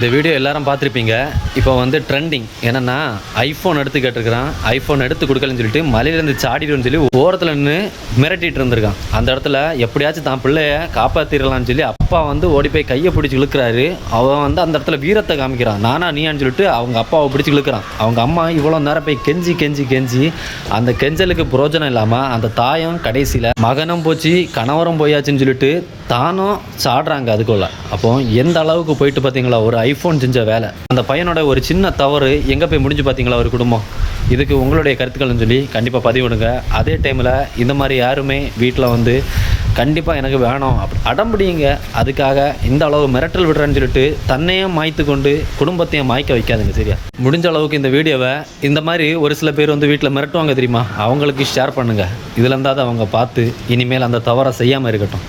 இந்த வீடியோ எல்லாரும் பார்த்துருப்பீங்க. இப்போ வந்து ட்ரெண்டிங் என்னென்னா ஐஃபோன் எடுத்து கேட்டிருக்கிறான். ஐஃபோன் எடுத்து கொடுக்கலன்னு சொல்லிட்டு மலையிலேருந்து சாடிடுன்னு சொல்லி ஓரத்தில் நின்று மிரட்டிகிட்டு இருந்திருக்கான். அந்த இடத்துல எப்படியாச்சும் தான் பிள்ளைய காப்பாற்றிடலான்னு சொல்லி அப்பா வந்து ஓடி போய் கையை பிடிச்சி இழுக்கிறாரு. அவன் வந்து அந்த இடத்துல வீரத்தை காமிக்கிறான். நானா நீயான்னு சொல்லிட்டு அவங்க அப்பாவை பிடிச்சி இழுக்கிறான். அவங்க அம்மா இவ்வளோ நேரம் போய் கெஞ்சி அந்த கெஞ்சலுக்கு புரோஜனம் இல்லாமல் அந்த தாயும் கடைசியில் மகனும் போச்சு கணவரும் போயாச்சுன்னு சொல்லிட்டு தானும் சாடுறாங்க அதுக்குள்ள. அப்போ எந்த அளவுக்கு போயிட்டு பார்த்தீங்களா ஒரு ஐஃபோன் செஞ்ச வேலை. அந்த பையனோட ஒரு சின்ன தவறு எங்கே போய் முடிஞ்சு பார்த்தீங்களா ஒரு குடும்பம். இதுக்கு உங்களுடைய கருத்துக்கள்னு சொல்லி கண்டிப்பாக பதிவிடுங்க. அதே டைமில் இந்த மாதிரி யாருமே வீட்டில் வந்து கண்டிப்பாக எனக்கு வேணும் அப்படி அடம்பிடிங்க. அதுக்காக இந்த அளவு மிரட்டல் விடுறேன்னு சொல்லிட்டு தன்னையும் மாய்த்து கொண்டு குடும்பத்தையும் மாய்க்க வைக்காதுங்க. சரியா? முடிஞ்ச அளவுக்கு இந்த வீடியோவை இந்த மாதிரி ஒரு சில பேர் வந்து வீட்டில் மிரட்டுவாங்க தெரியுமா, அவங்களுக்கு ஷேர் பண்ணுங்கள். இதில் இருந்தால் அவங்க பார்த்து இனிமேல் அந்த தவறை செய்யாமல் இருக்கட்டும்.